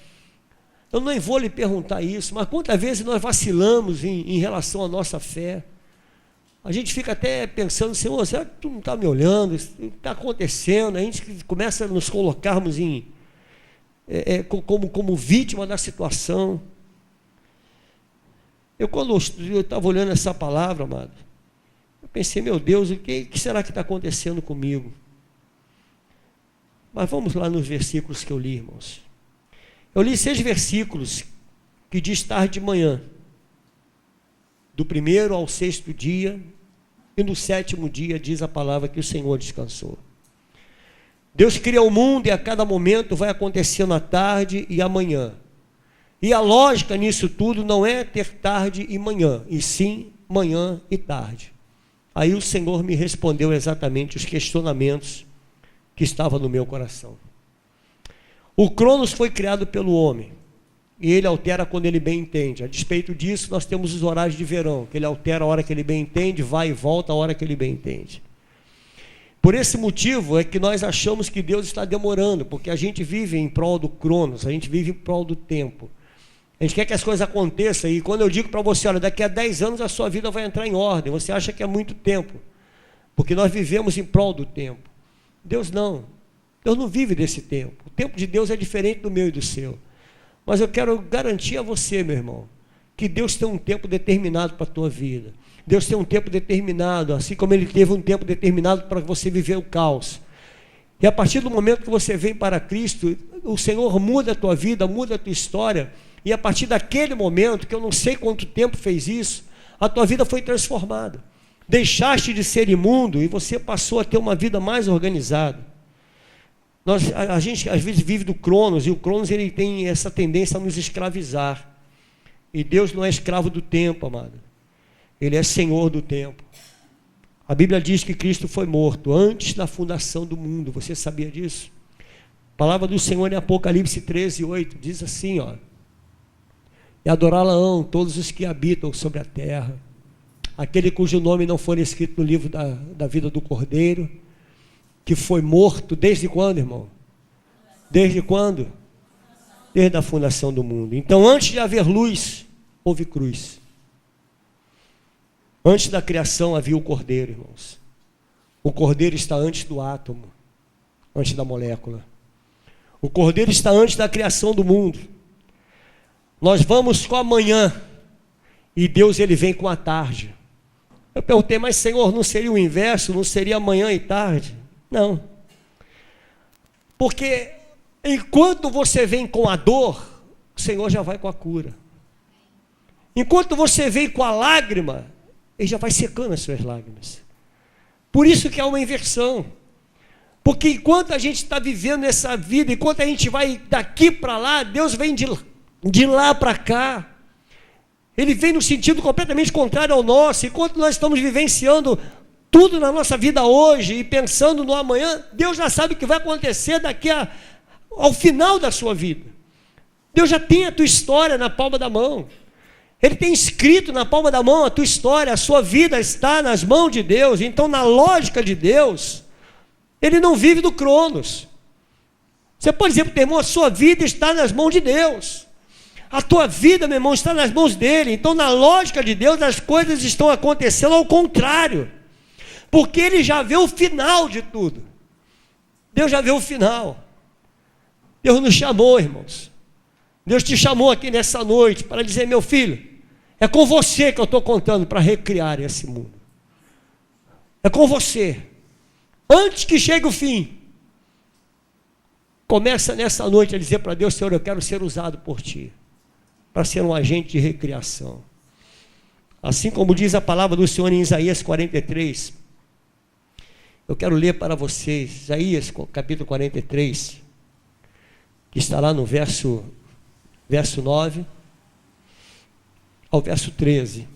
Eu nem vou lhe perguntar isso, mas quantas vezes nós vacilamos em relação à nossa fé. A gente fica até pensando: Senhor, será que tu não está me olhando? Isso está acontecendo? A gente começa a nos colocarmos como vítima da situação. Quando eu estava olhando essa palavra, amado, eu pensei: meu Deus, o que será que está acontecendo comigo? Mas vamos lá nos versículos que eu li, irmãos. Eu li 6 versículos que diz tarde de manhã, do 1º ao 6º dia, e no 7º dia diz a palavra que o Senhor descansou. Deus cria o mundo e a cada momento vai acontecendo à tarde e amanhã. E a lógica nisso tudo não é ter tarde e manhã, e sim manhã e tarde. Aí o Senhor me respondeu exatamente os questionamentos que estavam no meu coração. O Cronos foi criado pelo homem, e ele altera quando ele bem entende. A despeito disso, nós temos os horários de verão, que ele altera a hora que ele bem entende, vai e volta a hora que ele bem entende. Por esse motivo é que nós achamos que Deus está demorando, porque a gente vive em prol do Cronos, a gente vive em prol do tempo. A gente quer que as coisas aconteçam, e quando eu digo para você, olha, daqui a 10 anos a sua vida vai entrar em ordem, você acha que é muito tempo, porque nós vivemos em prol do tempo. Deus não. Deus não vive desse tempo. O tempo de Deus é diferente do meu e do seu. Mas eu quero garantir a você, meu irmão, que Deus tem um tempo determinado para a tua vida. Deus tem um tempo determinado, assim como Ele teve um tempo determinado para você viver o caos. E a partir do momento que você vem para Cristo, o Senhor muda a tua vida, muda a tua história, e a partir daquele momento, que eu não sei quanto tempo fez isso, a tua vida foi transformada. Deixaste de ser imundo e você passou a ter uma vida mais organizada. A gente às vezes vive do Cronos, e o Cronos ele tem essa tendência a nos escravizar. E Deus não é escravo do tempo, amado. Ele é Senhor do tempo. A Bíblia diz que Cristo foi morto antes da fundação do mundo. Você sabia disso? A palavra do Senhor em Apocalipse 13:8 diz assim, ó: e adorá-lo-ão todos os que habitam sobre a terra, aquele cujo nome não for escrito no livro da vida do Cordeiro, que foi morto desde quando, irmão? Desde quando? Desde a fundação do mundo. Então, antes de haver luz, houve cruz. Antes da criação havia o Cordeiro, irmãos. O Cordeiro está antes do átomo, antes da molécula. O Cordeiro está antes da criação do mundo. Nós vamos com a manhã, e Deus ele vem com a tarde. Eu perguntei, mas Senhor, não seria o inverso? Não seria manhã e tarde? Não. Porque enquanto você vem com a dor, o Senhor já vai com a cura. Enquanto você vem com a lágrima, Ele já vai secando as suas lágrimas. Por isso que há uma inversão. Porque enquanto a gente está vivendo essa vida, enquanto a gente vai daqui para lá, Deus vem de lá para cá. Ele vem no sentido completamente contrário ao nosso. Enquanto nós estamos vivenciando tudo na nossa vida hoje e pensando no amanhã, Deus já sabe o que vai acontecer daqui ao final da sua vida. Deus já tem a tua história na palma da mão. Ele tem escrito na palma da mão a tua história, a sua vida está nas mãos de Deus. Então, na lógica de Deus, Ele não vive do Cronos. Você pode dizer para o teu irmão, a sua vida está nas mãos de Deus. A tua vida, meu irmão, está nas mãos dEle. Então, na lógica de Deus, as coisas estão acontecendo ao contrário. Porque Ele já vê o final de tudo. Deus já vê o final. Deus nos chamou, irmãos. Deus te chamou aqui nessa noite para dizer, meu filho, é com você que eu estou contando para recriar esse mundo. É com você. Antes que chegue o fim, começa nessa noite a dizer para Deus, Senhor, eu quero ser usado por Ti, para ser um agente de recriação. Assim como diz a palavra do Senhor em Isaías 43, eu quero ler para vocês, Isaías capítulo 43, que está lá no verso 9 ao verso 13.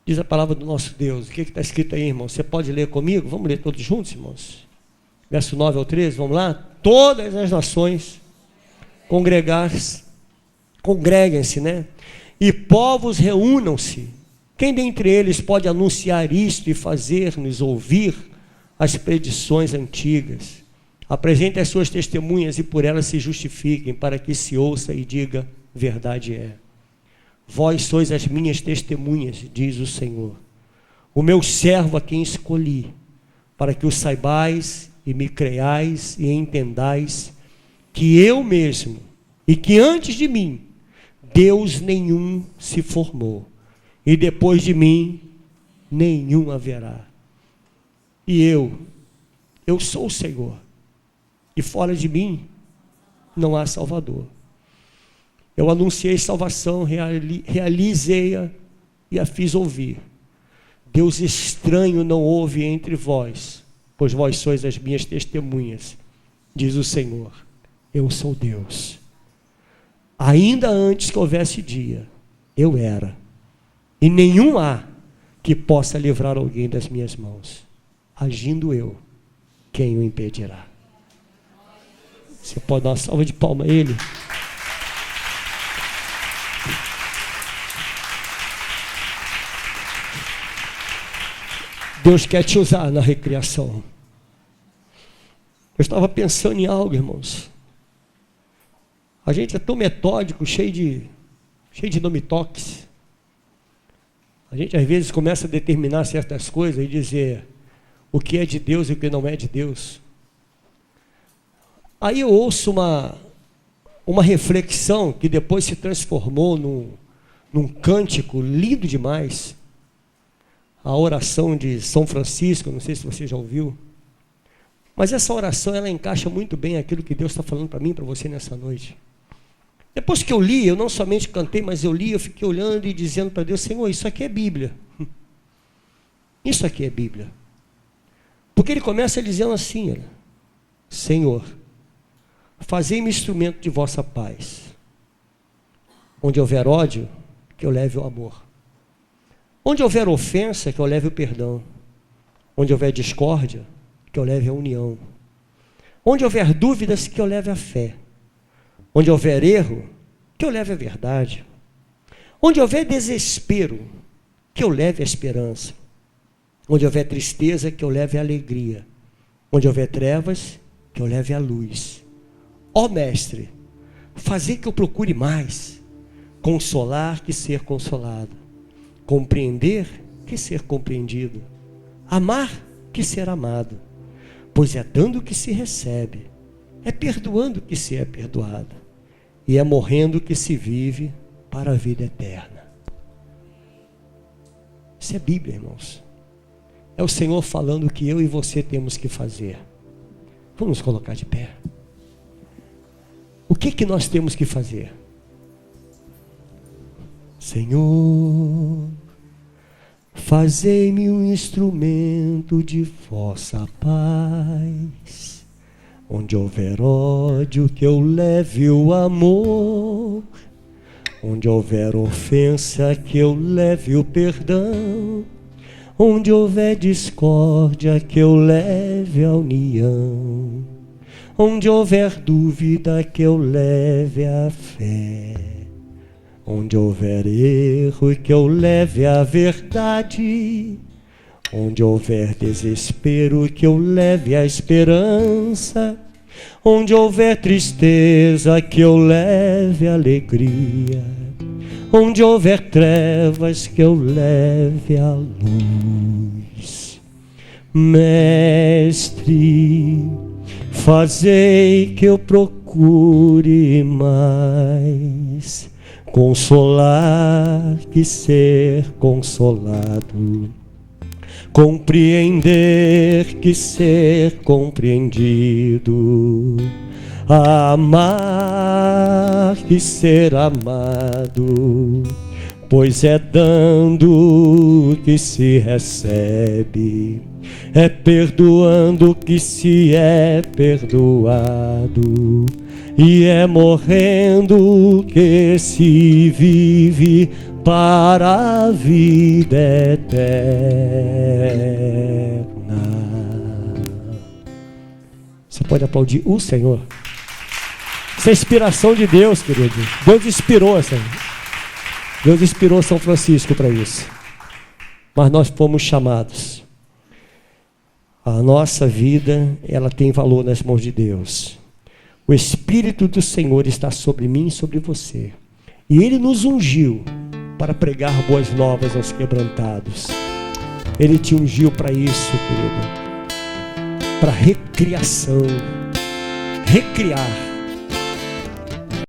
Diz a palavra do nosso Deus. O que está escrito aí, irmão? Você pode ler comigo? Vamos ler todos juntos, irmãos? Verso 9 ao 13, vamos lá? Todas as nações congreguem-se, né? E povos reúnam-se. Quem dentre eles pode anunciar isto e fazer-nos ouvir as predições antigas? Apresente as suas testemunhas e por elas se justifiquem, para que se ouça e diga, verdade é. Vós sois as minhas testemunhas, diz o Senhor, o meu servo a quem escolhi, para que o saibais e me creiais e entendais, que eu mesmo, e que antes de mim, Deus nenhum se formou, e depois de mim, nenhum haverá. E eu sou o Senhor, e fora de mim não há Salvador. Eu anunciei salvação, realizei-a e a fiz ouvir. Deus estranho não houve entre vós, pois vós sois as minhas testemunhas, diz o Senhor. Eu sou Deus. Ainda antes que houvesse dia, eu era, e nenhum há que possa livrar alguém das minhas mãos. Agindo eu, quem o impedirá? Você pode dar uma salva de palma a Ele? Deus quer te usar na recriação. Eu estava pensando em algo, irmãos. A gente é tão metódico, cheio de nome-toques. A gente às vezes começa a determinar certas coisas e dizer o que é de Deus e o que não é de Deus. Aí eu ouço uma reflexão que depois se transformou num cântico lindo demais. A oração de São Francisco, não sei se você já ouviu. Mas essa oração, ela encaixa muito bem aquilo que Deus está falando para mim e para você nessa noite. Depois que eu li, eu não somente cantei, mas eu li, eu fiquei olhando e dizendo para Deus: Senhor, isso aqui é Bíblia. Isso aqui é Bíblia. Porque ele começa dizendo assim, olha, Senhor, fazei-me instrumento de vossa paz. Onde houver ódio, que eu leve o amor. Onde houver ofensa, que eu leve o perdão. Onde houver discórdia, que eu leve a união. Onde houver dúvidas, que eu leve a fé. Onde houver erro, que eu leve a verdade. Onde houver desespero, que eu leve a esperança. Onde houver tristeza, que eu leve a alegria. Onde houver trevas, que eu leve a luz. Ó Mestre, fazei que eu procure mais, consolar que ser consolado, compreender que ser compreendido, amar que ser amado, pois é dando que se recebe, é perdoando que se é perdoado, e é morrendo que se vive para a vida eterna. Isso é Bíblia, irmãos. É o Senhor falando o que eu e você temos que fazer. Vamos nos colocar de pé. O que nós temos que fazer? Senhor, fazei-me um instrumento de vossa paz. Onde houver ódio, que eu leve o amor. Onde houver ofensa, que eu leve o perdão. Onde houver discórdia, que eu leve a união. Onde houver dúvida, que eu leve a fé. Onde houver erro, que eu leve a verdade. Onde houver desespero, que eu leve a esperança. Onde houver tristeza, que eu leve a alegria. Onde houver trevas, que eu leve a luz. Mestre, fazei que eu procure mais, consolar que ser consolado, compreender que ser compreendido, amar que ser amado, pois é dando que se recebe, é perdoando que se é perdoado, e é morrendo que se vive para a vida eterna. Você pode aplaudir o Senhor. Isso é inspiração de Deus, querido. Deus inspirou São Francisco para isso. Mas nós fomos chamados. A nossa vida, ela tem valor nas mãos de Deus. O Espírito do Senhor está sobre mim e sobre você. E Ele nos ungiu para pregar boas novas aos quebrantados. Ele te ungiu para isso, querido. Para recriação. Recriar.